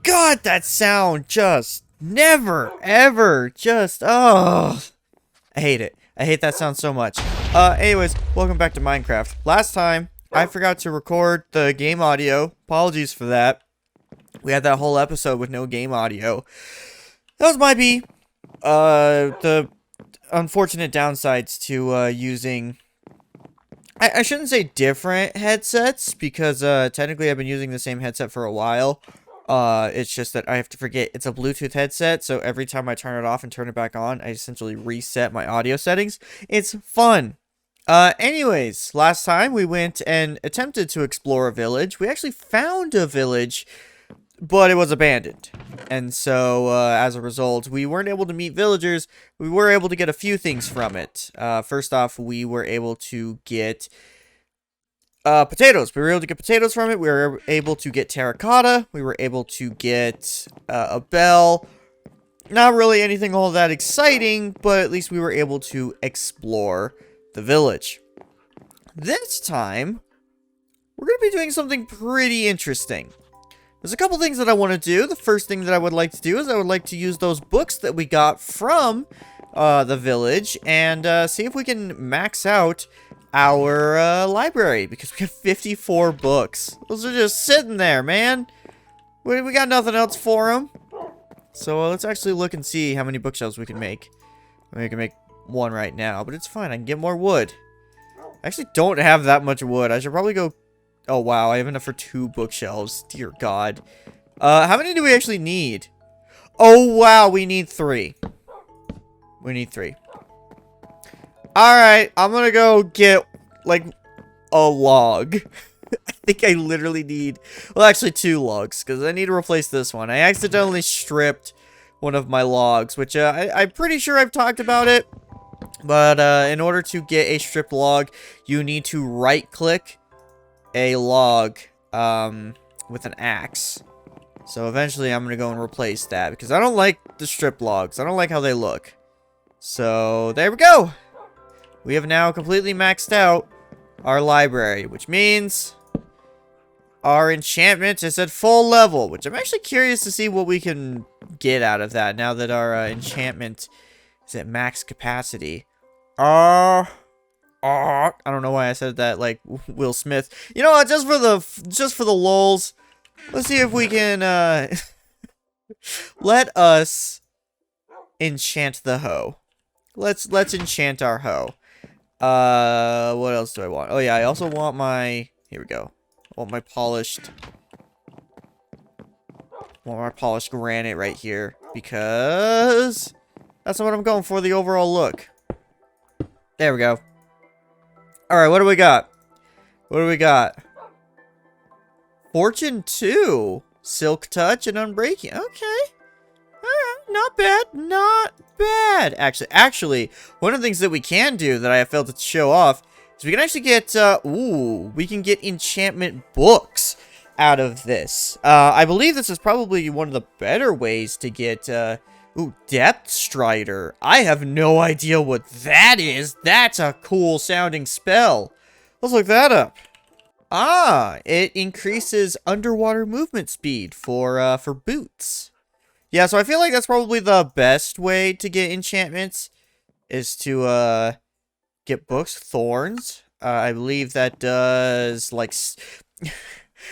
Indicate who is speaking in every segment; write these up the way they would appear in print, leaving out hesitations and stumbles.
Speaker 1: God, that sound just never, ever, just, oh. I hate it. I hate that sound so much. Anyways, welcome back to Minecraft. Last time, I forgot to record the game audio. Apologies for that. We had that whole episode with no game audio. That was my B. The unfortunate downsides to, using... I shouldn't say different headsets, because, technically I've been using the same headset for a while. It's just that I have to forget it's a Bluetooth headset, so every time I turn it off and turn it back on, I essentially reset my audio settings. It's fun. Anyways, last time we went and attempted to explore a village. We actually found a village, but it was abandoned. And so, as a result, we weren't able to meet villagers. We were able to get a few things from it. First off, we were able to get potatoes. We were able to get potatoes from it. We were able to get terracotta. We were able to get a bell. Not really anything all that exciting, but at least we were able to explore the village. This time, we're going to be doing something pretty interesting. There's a couple things that I want to do. The first thing that I would like to do is I would like to use those books that we got from the village and see if we can max out our library, because we have 54 books. Those are just sitting there, man. We got nothing else for them. So let's actually look and see how many bookshelves we can make. We can make one right now, but it's fine. I can get more wood. I actually don't have that much wood. I should probably go... Oh, wow. I have enough for 2 bookshelves. Dear God. How many do we actually need? Oh, wow. We need 3. We need 3. Alright. I'm gonna go get, like, a log. I think I literally need... Well, actually 2 logs, because I need to replace this one. I accidentally stripped one of my logs, which I'm pretty sure I've talked about it. But in order to get a stripped log, you need to right-click a log with an axe. So eventually I'm going to go and replace that, because I don't like the stripped logs. I don't like how they look. So there we go. We have now completely maxed out our library, which means our enchantment is at full level, which I'm actually curious to see what we can get out of that now that our enchantment is at max capacity. I don't know why I said that like Will Smith. You know what? Just for the lulz, let's see if we can let us enchant the hoe. Let's enchant our hoe. What else do I want? Oh yeah, I also want my... Here we go. I want my polished granite right here, because that's what I'm going for, the overall look. There we go. Alright, what do we got? What do we got? Fortune 2. Silk Touch and Unbreaking. Okay. Alright, not bad. Not bad. Actually, one of the things that we can do that I have failed to show off is we can actually get, we can get enchantment books out of this. I believe this is probably one of the better ways to get, Depth Strider. I have no idea what that is. That's a cool sounding spell. Let's look that up. Ah, it increases underwater movement speed for boots. Yeah, so I feel like that's probably the best way to get enchantments, is to, get books. Thorns. I believe that does, like...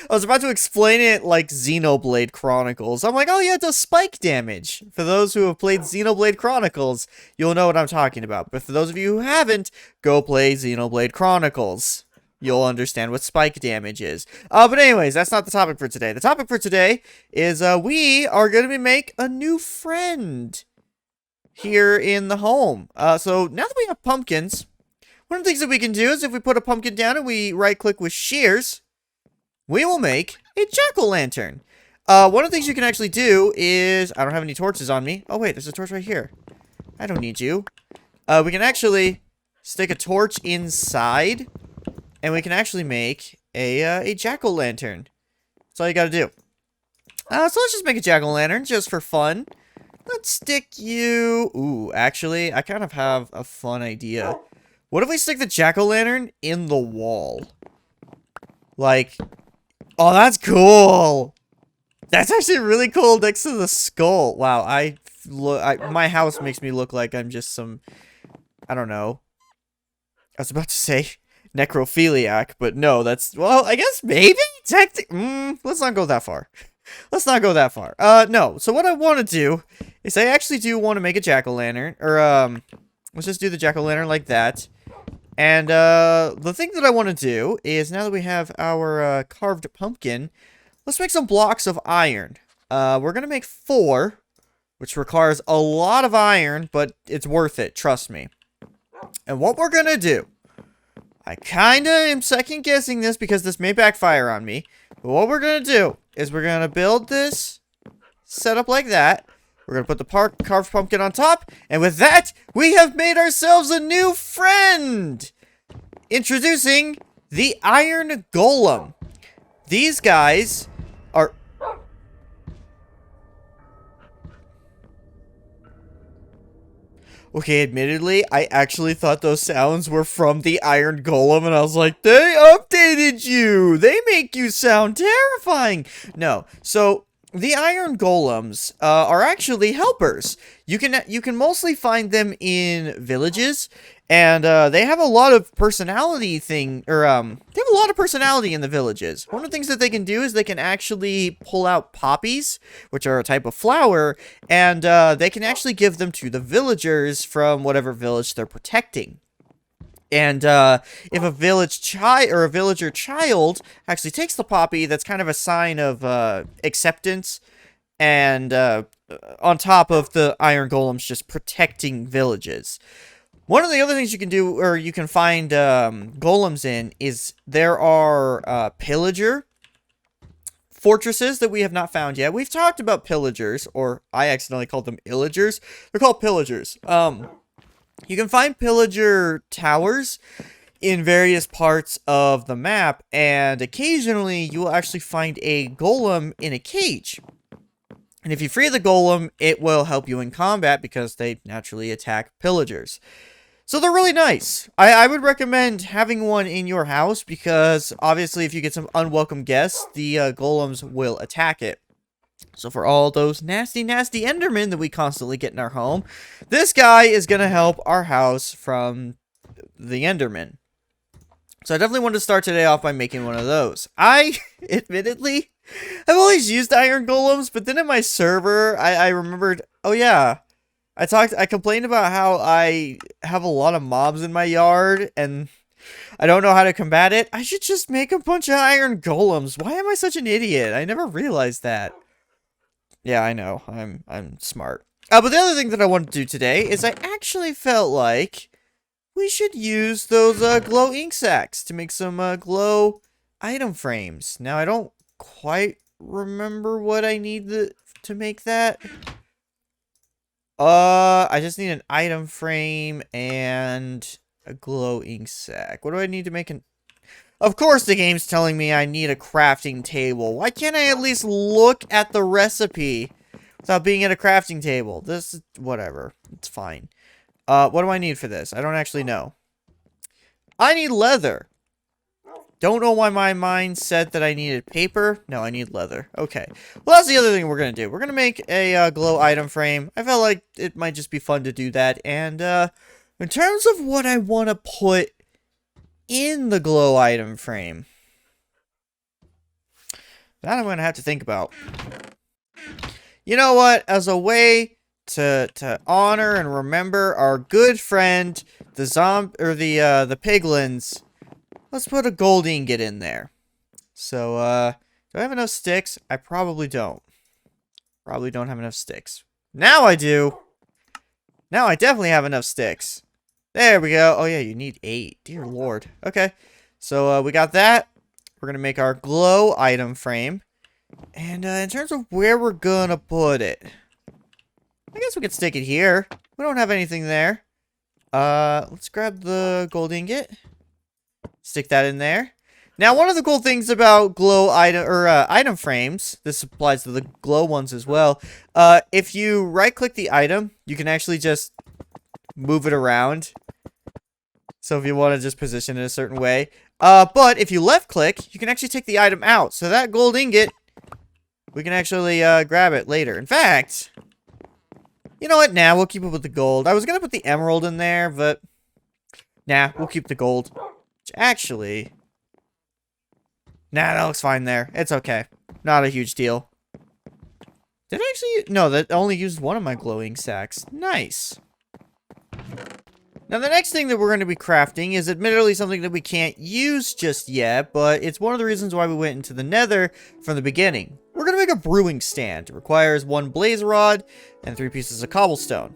Speaker 1: I was about to explain it like Xenoblade Chronicles. I'm like, oh yeah, it does spike damage. For those who have played Xenoblade Chronicles, you'll know what I'm talking about. But for those of you who haven't, go play Xenoblade Chronicles. You'll understand what spike damage is. But anyways, that's not the topic for today. The topic for today is we are going to make a new friend here in the home. So now that we have pumpkins, one of the things that we can do is if we put a pumpkin down and we right-click with shears, we will make a jack-o'-lantern. One of the things you can actually do is... I don't have any torches on me. Oh, wait, there's a torch right here. I don't need you. We can actually stick a torch inside, and we can actually make a jack-o'-lantern. That's all you gotta do. So let's just make a jack-o'-lantern just for fun. Let's stick you... Ooh, actually, I kind of have a fun idea. What if we stick the jack-o'-lantern in the wall? Like... Oh, that's cool! That's actually really cool next to the skull. Wow, my house makes me look like I'm just some, I don't know. I was about to say necrophiliac, but no, that's, well, I guess maybe? Let's not go that far. Let's not go that far. No. So what I want to do is I actually do want to make a jack-o'-lantern, or, let's just do the jack-o'-lantern like that. And, the thing that I want to do is, now that we have our, carved pumpkin, let's make some blocks of iron. We're gonna make 4, which requires a lot of iron, but it's worth it, trust me. And what we're gonna do, I kinda am second guessing this because this may backfire on me, but what we're gonna do is we're gonna build this setup like that. We're gonna put the carved pumpkin on top, and with that, we have made ourselves a new friend! Introducing the Iron Golem. These guys are... Okay, admittedly, I actually thought those sounds were from the Iron Golem, and I was like, they updated you! They make you sound terrifying! No, so... the Iron Golems are actually helpers. You can mostly find them in villages, and they have a lot of personality they have a lot of personality in the villages. One of the things that they can do is they can actually pull out poppies, which are a type of flower, and they can actually give them to the villagers from whatever village they're protecting. And if a villager child actually takes the poppy, that's kind of a sign of acceptance. And on top of the Iron Golems just protecting villages. One of the other things you can do, or you can find golems in, is there are pillager fortresses that we have not found yet. We've talked about pillagers, or I accidentally called them illagers. They're called pillagers. You can find pillager towers in various parts of the map, and occasionally you will actually find a golem in a cage. And if you free the golem, it will help you in combat because they naturally attack pillagers. So they're really nice. I would recommend having one in your house because obviously if you get some unwelcome guests, the golems will attack it. So for all those nasty, nasty Endermen that we constantly get in our home, this guy is going to help our house from the Endermen. So I definitely wanted to start today off by making one of those. Admittedly, I've always used iron golems, but then in my server, I remembered, oh yeah, I complained about how I have a lot of mobs in my yard, and I don't know how to combat it. I should just make a bunch of iron golems. Why am I such an idiot? I never realized that. Yeah, I know. I'm smart. But the other thing that I want to do today is I actually felt like we should use those glow ink sacks to make some glow item frames. Now, I don't quite remember what I need to make that. I just need an item frame and a glow ink sack. What do I need to make Of course the game's telling me I need a crafting table. Why can't I at least look at the recipe without being at a crafting table? This is whatever. It's fine. What do I need for this? I don't actually know. I need leather. Don't know why my mind said that I needed paper. No, I need leather. Okay. Well, that's the other thing we're going to do. We're going to make a glow item frame. I felt like it might just be fun to do that. And in terms of what I want to put in the glow item frame, that I'm going to have to think about. You know what? As a way to honor and remember our good friend, the piglins, let's put a gold ingot in there. So, do I have enough sticks? I probably don't. Probably don't have enough sticks. Now I do. Now I definitely have enough sticks. There we go. Oh yeah, you need 8. Dear Lord. Okay. So, we got that. We're going to make our glow item frame. And, in terms of where we're going to put it, I guess we could stick it here. We don't have anything there. Let's grab the gold ingot. Stick that in there. Now, one of the cool things about glow item frames, this applies to the glow ones as well. If you right-click the item, you can actually just move it around. So if you want to just position it a certain way. But if you left-click, you can actually take the item out. So that gold ingot We can actually grab it later. In fact, you know what? Nah, we'll keep it with the gold. I was gonna put the emerald in there, but nah, we'll keep the gold. Which actually, nah, that looks fine there. It's okay. Not a huge deal. Did I actually? No, that only used one of my glowing sacks. Nice. Now, the next thing that we're going to be crafting is admittedly something that we can't use just yet, but it's one of the reasons why we went into the nether from the beginning. We're going to make a brewing stand. It requires 1 blaze rod and 3 pieces of cobblestone.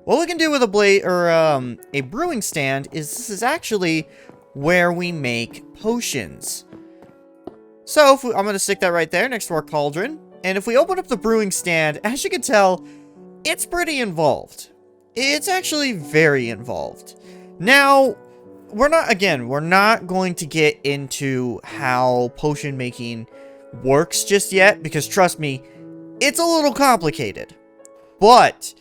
Speaker 1: What we can do with a brewing stand is this is actually where we make potions. So, I'm going to stick that right there next to our cauldron. And if we open up the brewing stand, as you can tell, it's pretty involved. It's actually very involved. Now, we're not going to get into how potion making works just yet, because trust me, it's a little complicated. But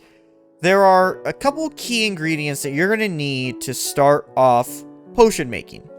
Speaker 1: there are a couple key ingredients that you're going to need to start off potion making.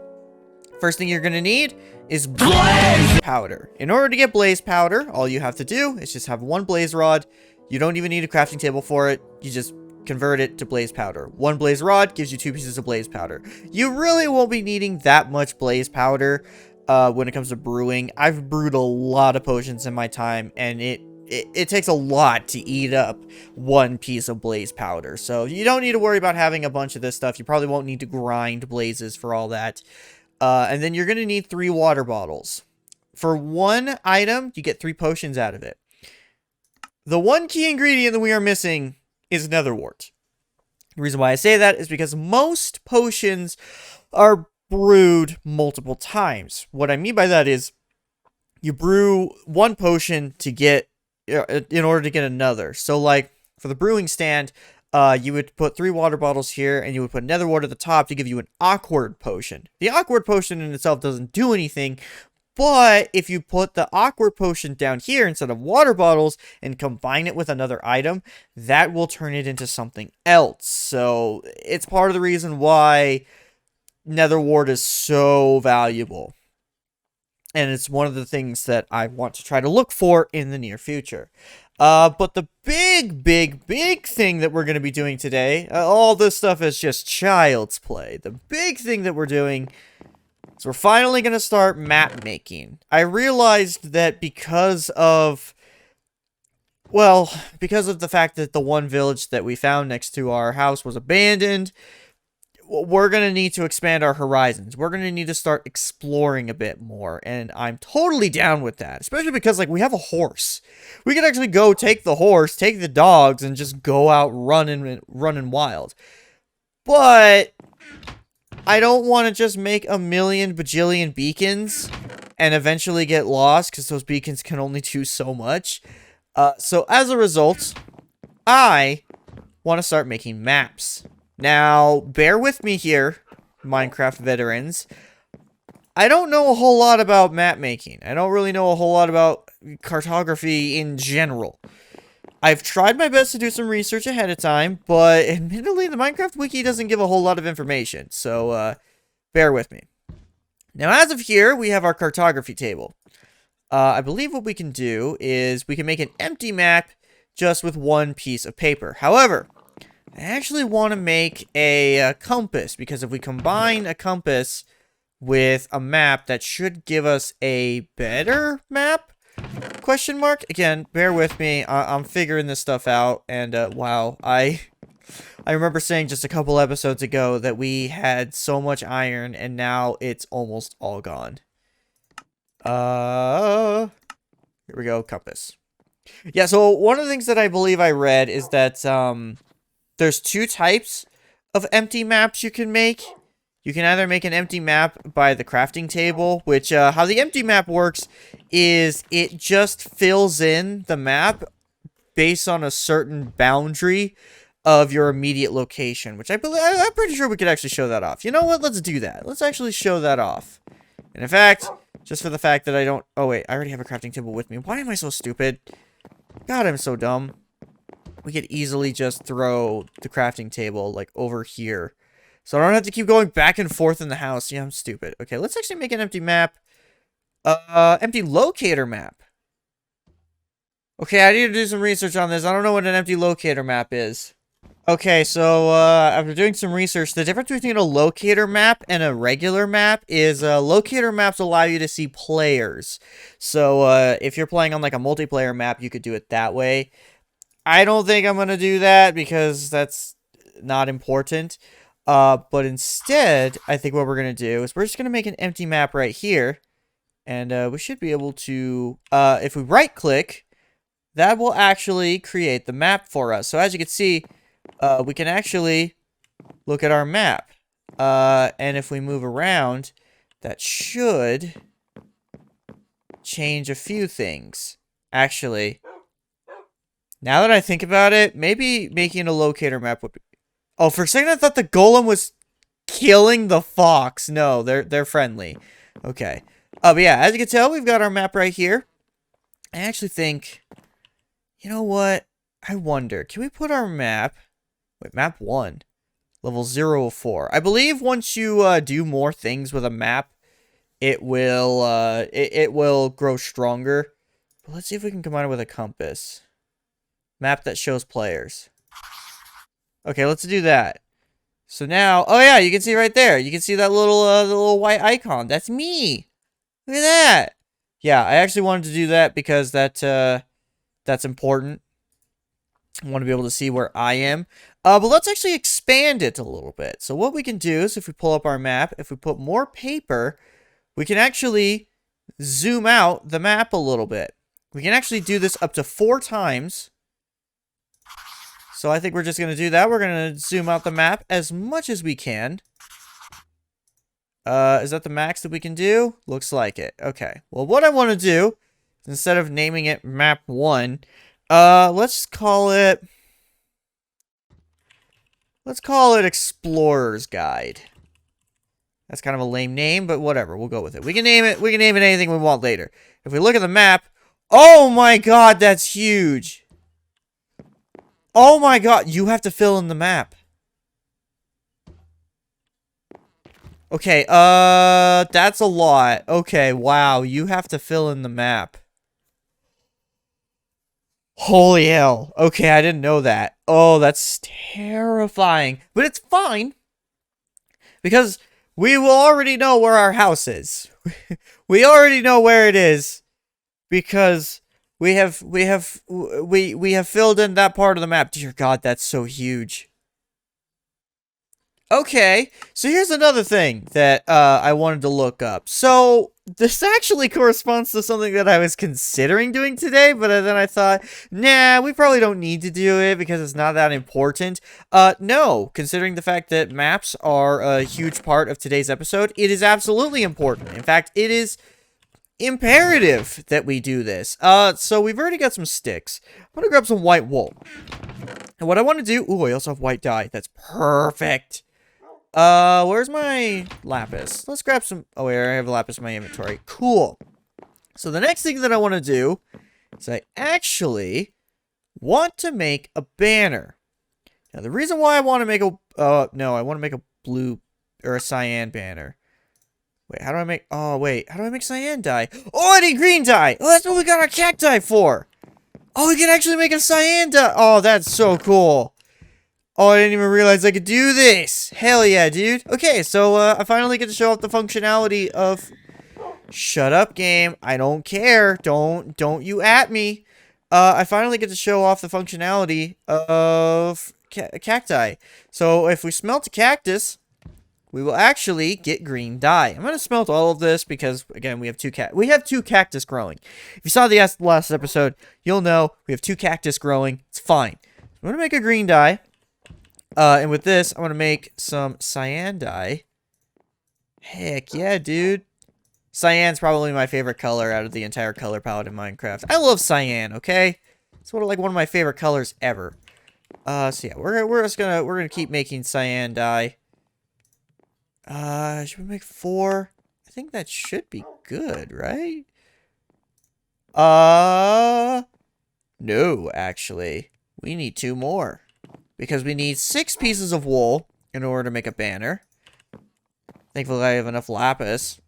Speaker 1: First thing you're going to need is blaze powder. In order to get blaze powder, all you have to do is just have 1 blaze rod. You don't even need a crafting table for it. You just convert it to blaze powder. 1 blaze rod gives you 2 pieces of blaze powder. You really won't be needing that much blaze powder when it comes to brewing. I've brewed a lot of potions in my time, and it takes a lot to eat up 1 piece of blaze powder. So you don't need to worry about having a bunch of this stuff. You probably won't need to grind blazes for all that. And then you're going to need 3 water bottles. For 1 item, you get 3 potions out of it. The one key ingredient that we are missing is nether wart. The reason why I say that is because most potions are brewed multiple times. What I mean by that is you brew 1 potion to get in order to get another. So like for the brewing stand, you would put 3 water bottles here, and you would put nether wart at the top to give you an awkward potion. The awkward potion in itself doesn't do anything, but if you put the awkward potion down here instead of water bottles and combine it with another item, that will turn it into something else. So it's part of the reason why nether wart is so valuable. And it's one of the things that I want to try to look for in the near future. But the big thing that we're going to be doing today, all this stuff is just child's play. The big thing that we're doing is we're finally going to start map making. I realized that because of the fact that the one village that we found next to our house was abandoned, we're going to need to expand our horizons. We're going to need to start exploring a bit more, and I'm totally down with that, especially because, like, we have a horse. We can actually go take the horse, take the dogs, and just go out running wild. But I don't want to just make a million bajillion beacons and eventually get lost, because those beacons can only do so much. So as a result, I want to start making maps. Now, bear with me here, Minecraft veterans. I don't know a whole lot about map making. I don't really know a whole lot about cartography in general. I've tried my best to do some research ahead of time, but admittedly, the Minecraft wiki doesn't give a whole lot of information, so bear with me. Now, as of here, we have our cartography table. I believe what we can do is we can make an empty map just with 1 piece of paper. However, I actually want to make a compass, because if we combine a compass with a map, that should give us a better map? Question mark? Again, bear with me. I'm figuring this stuff out, and wow, I remember saying just a couple episodes ago that we had so much iron, and now it's almost all gone. Here we go, compass. Yeah, so one of the things that I believe I read is that there's 2 types of empty maps you can make. You can either make an empty map by the crafting table, which, how the empty map works is it just fills in the map based on a certain boundary of your immediate location, which I'm pretty sure we could actually show that off. You know what? Let's do that. Let's actually show that off. And in fact, just for the fact that I don't... Oh, wait. I already have a crafting table with me. Why am I so stupid? God, I'm so dumb. We could easily just throw the crafting table, like, over here. So I don't have to keep going back and forth in the house. Yeah, I'm stupid. Okay, let's actually make an empty map. Empty locator map. Okay, I need to do some research on this. I don't know what an empty locator map is. Okay, so after doing some research, the difference between a locator map and a regular map is locator maps allow you to see players. So if you're playing on like a multiplayer map, you could do it that way. I don't think I'm gonna do that because that's not important. But instead, I think what we're gonna do is we're just gonna make an empty map right here, and we should be able to, if we right-click, that will actually create the map for us. So as you can see, we can actually look at our map. And if we move around, that should change a few things. Actually, now that I think about it, maybe making a locator map would be... Oh, for a second I thought the golem was killing the fox. No, they're friendly. Okay. But yeah, as you can tell, we've got our map right here. I actually think... You know what? I wonder, can we put our map... Wait, map 1. Level 0 of 4. I believe once you do more things with a map, it will it will grow stronger. But let's see if we can combine it with a compass. Map that shows players. Okay, let's do that. So now, oh yeah, you can see right there. You can see that little the little white icon. That's me. Look at that. Yeah, I actually wanted to do that because that's important. I want to be able to see where I am. But let's actually expand it a little bit. So what we can do is if we pull up our map, if we put more paper, we can actually zoom out the map a little bit. We can actually do this up to 4 times. So I think we're just going to do that. We're going to zoom out the map as much as we can. Is that the max that we can do? Looks like it. Okay. Well, what I want to do, instead of naming it map 1, let's call it Explorer's Guide. That's kind of a lame name, but whatever. We'll go with it. We can name it anything we want later. If we look at the map, oh my god, that's huge. Oh my god, you have to fill in the map. Okay, that's a lot. Okay, wow, you have to fill in the map. Holy hell. Okay, I didn't know that. Oh, that's terrifying. But it's fine. Because we will already know where our house is. We already know where it is. Because we have filled in that part of the map. Dear God, that's so huge. Okay, so here's another thing that I wanted to look up. So this actually corresponds to something that I was considering doing today, but then I thought, nah, we probably don't need to do it because it's not that important. No, considering the fact that maps are a huge part of today's episode, it is absolutely important. In fact, it is imperative that we do this. So we've already got some sticks. I'm gonna grab some white wool. And what I want to do, ooh, I also have white dye. That's perfect. Where's my lapis? Let's grab some... Oh, wait, I have lapis in my inventory. Cool. So the next thing that I want to do is I actually want to make a banner. Now, the reason why I want to make a... no, I want to make a blue or a cyan banner. Wait, how do I make... Oh, wait, how do I make cyan dye? Oh, I need green dye! Oh, that's what we got our cacti for! Oh, we can actually make a cyan dye! Oh, that's so cool! Oh, I didn't even realize I could do this. Hell yeah, dude. Okay, so I finally get to show off the functionality of... Shut up, game. I don't care. Don't you at me. I finally get to show off the functionality of cacti. So if we smelt a cactus, we will actually get green dye. I'm going to smelt all of this because, again, we have two cactus growing. If you saw the last episode, you'll know we have 2 cactus growing. It's fine. I'm going to make a green dye. And with this, I'm going to make some cyan dye. Heck yeah, dude. Cyan's probably my favorite color out of the entire color palette in Minecraft. I love cyan, okay? It's one of my favorite colors ever. So yeah, we're gonna keep making cyan dye. Should we make 4? I think that should be good, right? No, actually. We need 2 more. Because we need 6 pieces of wool in order to make a banner. Thankfully, I have enough lapis.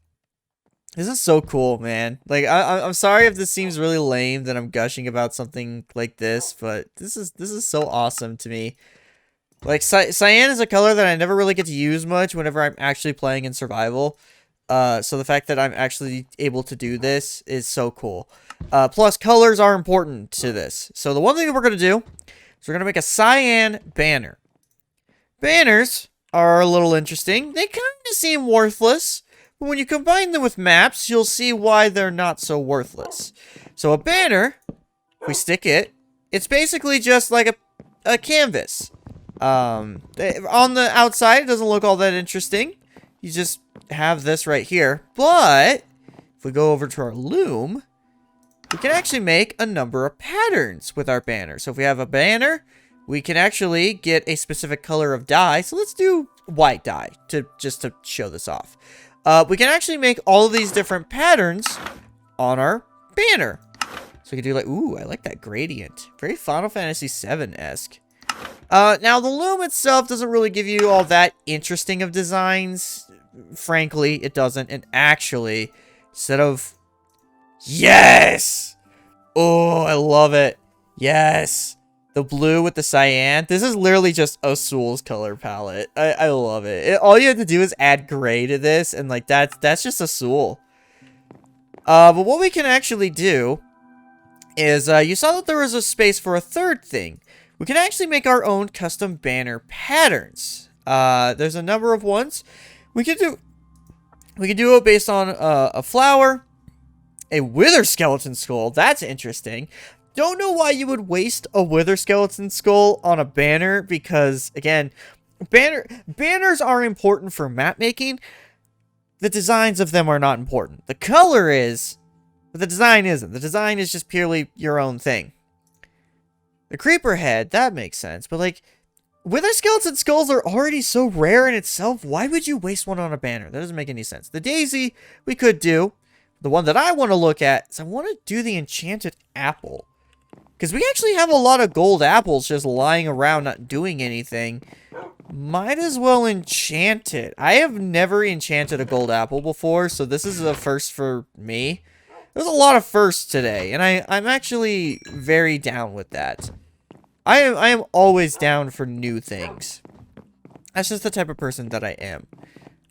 Speaker 1: This is so cool, man. Like, I'm sorry if this seems really lame that I'm gushing about something like this, but this is so awesome to me. Like, cyan is a color that I never really get to use much whenever I'm actually playing in survival. So the fact that I'm actually able to do this is so cool. Plus, colors are important to this. So the one thing that we're going to do is we're going to make a cyan banner. Banners are a little interesting. They kind of seem worthless. But when you combine them with maps, you'll see why they're not so worthless. So a banner, if we stick it, it's basically just like a canvas. On the outside, it doesn't look all that interesting. You just have this right here. But if we go over to our loom, we can actually make a number of patterns with our banner. So if we have a banner, we can actually get a specific color of dye. So let's do white dye just to show this off. We can actually make all of these different patterns on our banner. So we can do like, ooh, I like that gradient. Very Final Fantasy VII-esque. Now, the loom itself doesn't really give you all that interesting of designs. Frankly, it doesn't. And actually, instead of... Yes! Oh, I love it. Yes! The blue with the cyan. This is literally just a Soul's color palette. I love it. All you have to do is add gray to this, and like that's just a Soul. But what we can actually do is, you saw that there was a space for a third thing. We can actually make our own custom banner patterns. There's a number of ones. We can do it based on a flower, a wither skeleton skull. That's interesting. Don't know why you would waste a wither skeleton skull on a banner because, again, banners are important for map making. The designs of them are not important. The color is, but the design isn't. The design is just purely your own thing. The creeper head, that makes sense. But, like, wither skeleton skulls are already so rare in itself. Why would you waste one on a banner? That doesn't make any sense. The daisy, we could do. The one that I want to look at is I want to do the Enchanted Apple. Because we actually have a lot of gold apples just lying around not doing anything. Might as well enchant it. I have never enchanted a gold apple before, so this is a first for me. There's a lot of firsts today, and I'm actually very down with that. I am always down for new things. That's just the type of person that I am.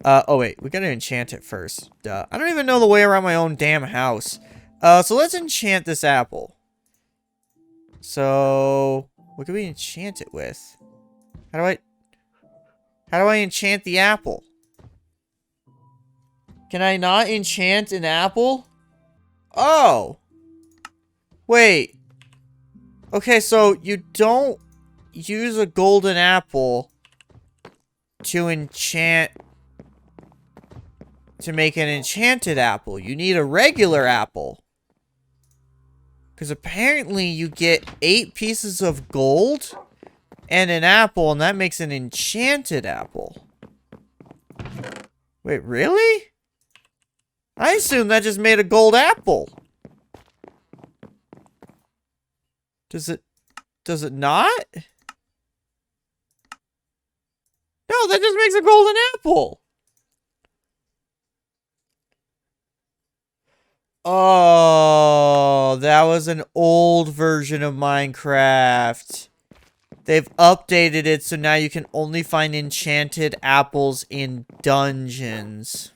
Speaker 1: Oh wait, we gotta enchant it first. Duh. I don't even know the way around my own damn house. So let's enchant this apple. So, what can we enchant it with? How do I enchant the apple? Can I not enchant an apple? Oh! Wait. Okay, so you don't use a golden apple to enchant... to make an enchanted apple. You need a regular apple. Because apparently you get 8 pieces of gold and an apple, and that makes an enchanted apple. Wait, really? I assume that just made a gold apple. Does it not? No, that just makes a golden apple. Oh, that was an old version of Minecraft. They've updated it so now you can only find enchanted apples in dungeons.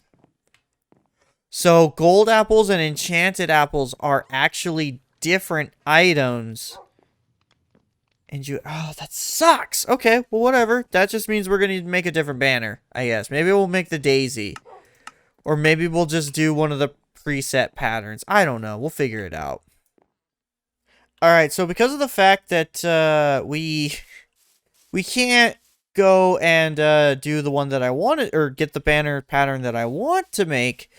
Speaker 1: So gold apples and enchanted apples are actually different items. And oh, that sucks. Okay, well, whatever. That just means we're going to make a different banner, I guess. Maybe we'll make the daisy. Or maybe we'll just do one of the preset patterns. I don't know. We'll figure it out. Alright, so because of the fact that we can't go and do the one that I wanted, or get the banner pattern that I want to make,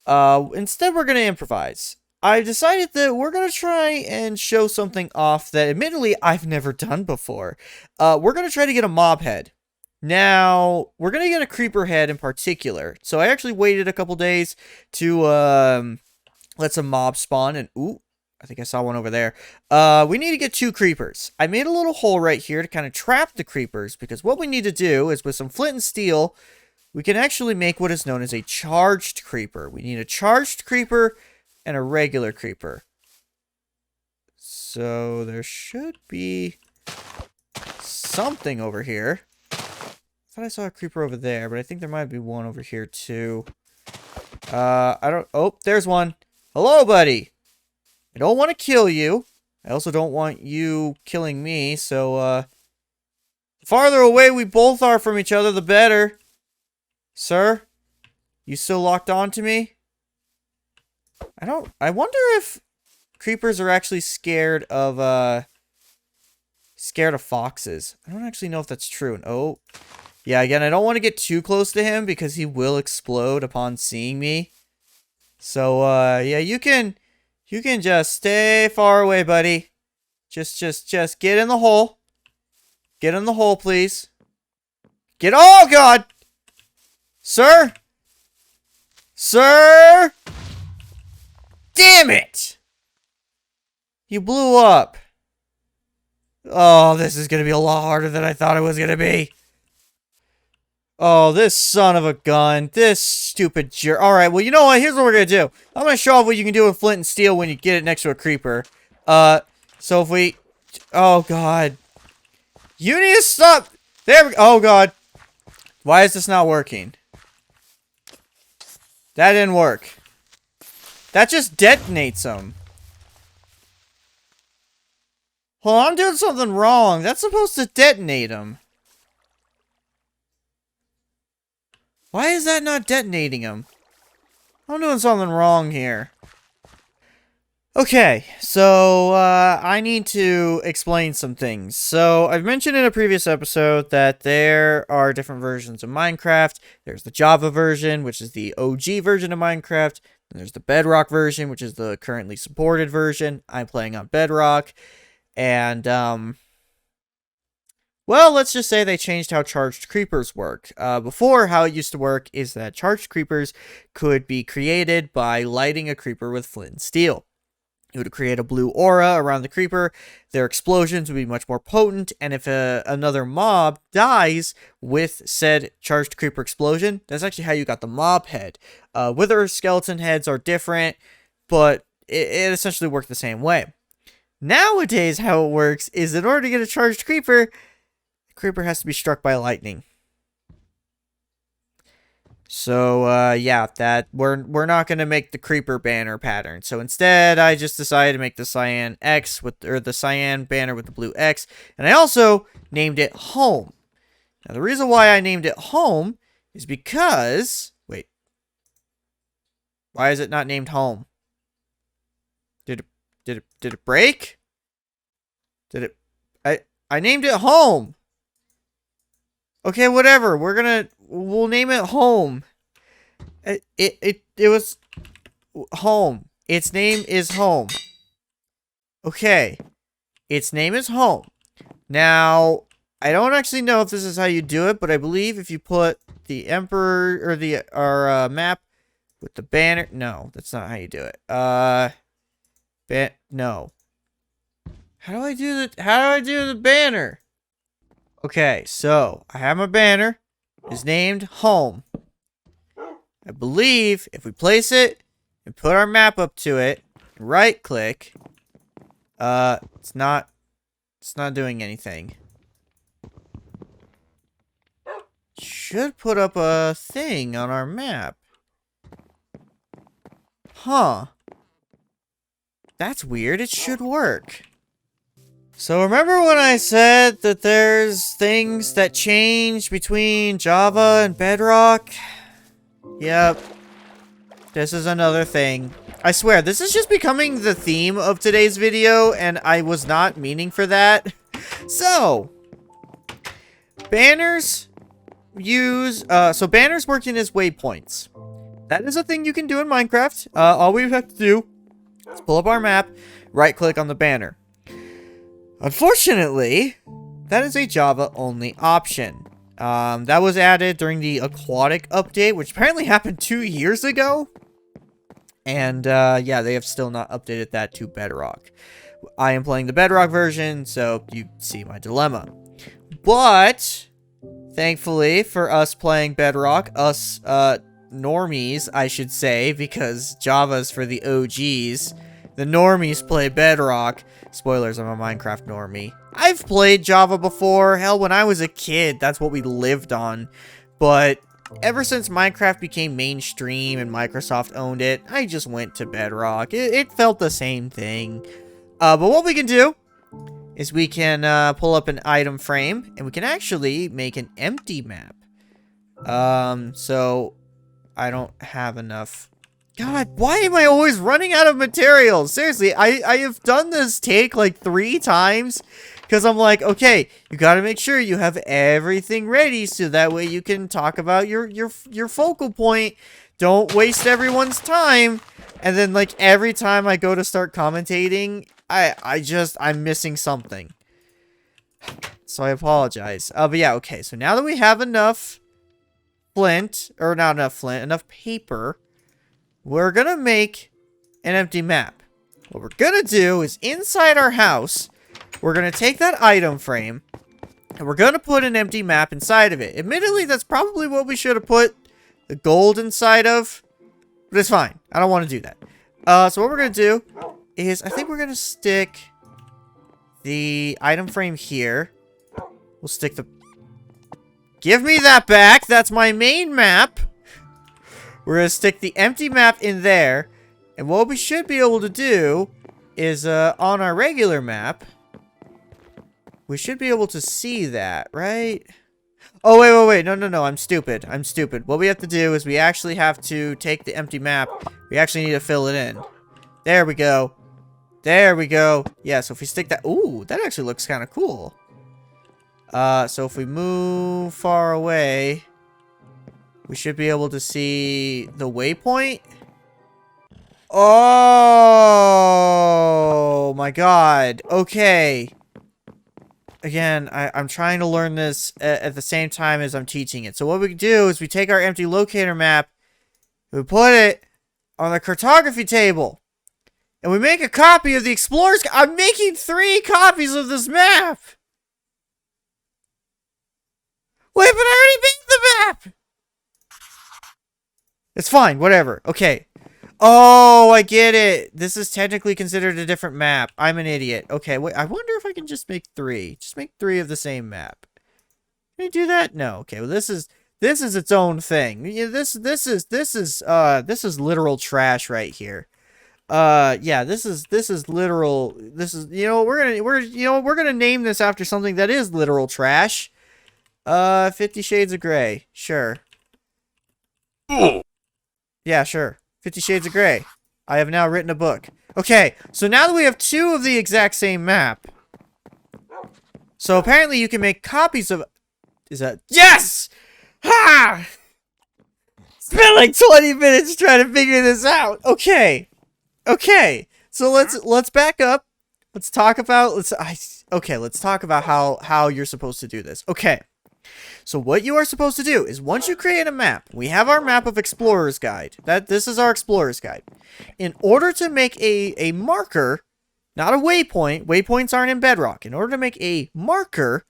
Speaker 1: instead we're going to improvise. I decided that we're going to try and show something off that admittedly I've never done before. We're going to try to get a mob head. Now, we're going to get a creeper head in particular. So I actually waited a couple days to let some mobs spawn. And, ooh, I think I saw one over there. We need to get 2 creepers. I made a little hole right here to kind of trap the creepers. Because what we need to do is with some flint and steel, we can actually make what is known as a charged creeper. We need a charged creeper and a regular creeper. So there should be something over here. I thought I saw a creeper over there, but I think there might be one over here too. Oh, there's one. Hello, buddy. I don't want to kill you. I also don't want you killing me, so, the farther away we both are from each other, the better. Sir? You still locked on to me? I wonder if creepers are actually scared of foxes. I don't actually know if that's true. And, oh, yeah, again, I don't want to get too close to him because he will explode upon seeing me. So, yeah, you can just stay far away, buddy. Just get in the hole. Get in the hole, please. Oh, God! Sir? Sir? Damn it! You blew up. Oh, this is gonna be a lot harder than I thought it was gonna be. Oh, this son of a gun. This stupid jerk. Alright, well, you know what? Here's what we're gonna do. I'm gonna show off what you can do with flint and steel when you get it next to a creeper. So if we... Oh, God. You need to stop! There we go. Oh, God. Why is this not working? That didn't work. That just detonates them. Well, I'm doing something wrong. That's supposed to detonate them. Why is that not detonating him? I'm doing something wrong here. Okay, so, I need to explain some things. So, I've mentioned in a previous episode that there are different versions of Minecraft. There's the Java version, which is the OG version of Minecraft. And there's the Bedrock version, which is the currently supported version. I'm playing on Bedrock. And, well, let's just say they changed how charged creepers work. Before, how it used to work is that charged creepers could be created by lighting a creeper with flint and steel. It would create a blue aura around the creeper. Their explosions would be much more potent, and if another mob dies with said charged creeper explosion, that's actually how you got the mob head. Wither skeleton heads are different, but it essentially worked the same way. Nowadays, how it works is in order to get a charged creeper, the creeper has to be struck by lightning. So, yeah, that we're not gonna make the creeper banner pattern. So instead, I just decided to make the cyan X or the cyan banner with the blue X, and I also named it Home. Now, the reason why I named it Home is because wait, why is it not named Home? Did it break? I named it Home. Okay, whatever. We'll name it Home. It was Home. Its name is Home. Okay. Its name is Home. Now, I don't actually know if this is how you do it, but I believe if you put the emperor or our map with the banner. No, that's not how you do it. No. How do I do the banner? Okay, so I have my banner. It's named Home. I believe if we place it and put our map up to it, right click, it's not doing anything. Should put up a thing on our map. Huh. That's weird. It should work. So remember when I said that there's things that change between Java and Bedrock? Yep. This is another thing. I swear, this is just becoming the theme of today's video, and I was not meaning for that. So, banners banners working as waypoints. That is a thing you can do in Minecraft. All we have to do is pull up our map, right-click on the banner. Unfortunately, that is a Java-only option. That was added during the aquatic update, which apparently happened 2 years ago. And, yeah, they have still not updated that to Bedrock. I am playing the Bedrock version, so you see my dilemma. But Thankfully for us playing Bedrock, us, normies, I should say, because Java's for the OGs. The normies play Bedrock. Spoilers, I'm a Minecraft normie. I've played Java before. Hell, when I was a kid, that's what we lived on. But ever since Minecraft became mainstream and Microsoft owned it, I just went to Bedrock. It felt the same thing. But what we can do is we can pull up an item frame, and we can actually make an empty map. So I don't have enough. God, why am I always running out of materials? Seriously, I have done this take like 3 times because I'm like, okay, you got to make sure you have everything ready so that way you can talk about your focal point. Don't waste everyone's time. And then like every time I go to start commentating, I'm missing something. So I apologize. But yeah, okay. So now that we have enough flint, or not enough flint, enough paper, we're gonna make an empty map. What we're gonna do is inside our house, we're gonna take that item frame, and we're gonna put an empty map inside of it. Admittedly, that's probably what we should have put the gold inside of, but it's fine. I don't want to do that. So what we're gonna do is, I think we're gonna stick the item frame here. We'll stick the... Give me that back! That's my main map! We're gonna stick the empty map in there. And what we should be able to do is, on our regular map, we should be able to see that, right? Oh, wait. No. I'm stupid. What we have to do is we actually have to take the empty map. We actually need to fill it in. There we go. Yeah, so if we stick that... Ooh, that actually looks kind of cool. So if we move far away, we should be able to see the waypoint. Oh my god. Okay. Again, I'm trying to learn this at the same time as I'm teaching it. So what we do is we take our empty locator map, we put it on the cartography table, and we make a copy of the explorer's... I'm making 3 copies of this map! Wait, but I already made the map! It's fine, whatever. Okay. Oh, I get it. This is technically considered a different map. I'm an idiot. Okay, wait, I wonder if I can just make 3. Just make 3 of the same map. Can I do that? No. Okay, well this is its own thing. Yeah, this is literal trash right here. Yeah, this is literal. This is, you know, we're gonna name this after something that is literal trash. 50 Shades of Grey. Sure. Yeah, sure. 50 Shades of Grey. I have now written a book. Okay, so now that we have 2 of the exact same map, so apparently you can make copies of... Is that... Yes! Ha! Spent like 20 minutes trying to figure this out. Okay. Okay. So let's back up. Let's talk about... let's talk about how you're supposed to do this. Okay. So what you are supposed to do is, once you create a map, we have our map of Explorer's Guide. This is our Explorer's Guide. In order to make a marker, not a waypoint, waypoints aren't in Bedrock. In order to make a marker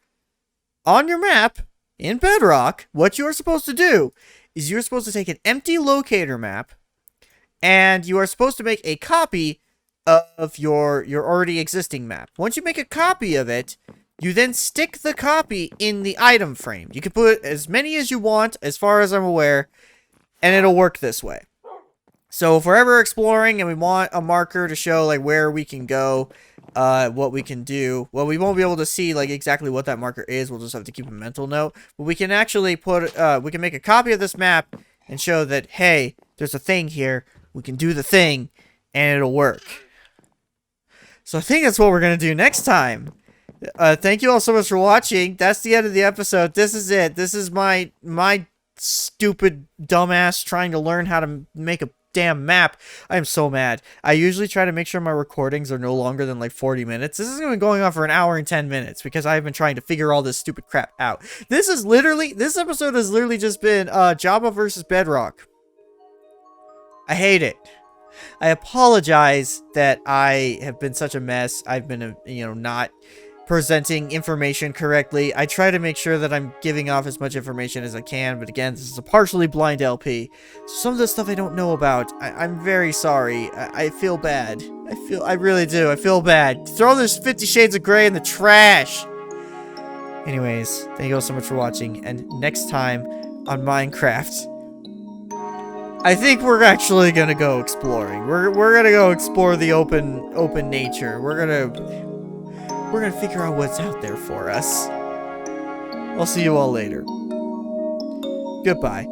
Speaker 1: on your map in Bedrock, what you are supposed to do is you're supposed to take an empty locator map, and you are supposed to make a copy of your already existing map. Once you make a copy of it, you then stick the copy in the item frame. You can put as many as you want, as far as I'm aware, and it'll work this way. So if we're ever exploring and we want a marker to show like where we can go, what we can do, well, we won't be able to see like exactly what that marker is. We'll just have to keep a mental note. But we can actually put, we can make a copy of this map and show that, hey, there's a thing here. We can do the thing, and it'll work. So I think that's what we're going to do next time. Thank you all so much for watching. That's the end of the episode. This is it. This is my stupid dumbass trying to learn how to make a damn map. I am so mad. I usually try to make sure my recordings are no longer than like 40 minutes. This is going to be going on for an hour and 10 minutes because I've been trying to figure all this stupid crap out. This episode has literally just been Java versus Bedrock. I hate it. I apologize that I have been such a mess. I've been, not presenting information correctly. I try to make sure that I'm giving off as much information as I can, but again, this is a partially blind LP. So some of the stuff I don't know about. I'm very sorry. I feel bad. I really do. I feel bad. Throw this 50 Shades of Grey in the trash! Anyways, thank you all so much for watching, and next time on Minecraft, I think we're actually gonna go exploring. We're gonna go explore the open nature. We're gonna figure out what's out there for us. I'll see you all later. Goodbye.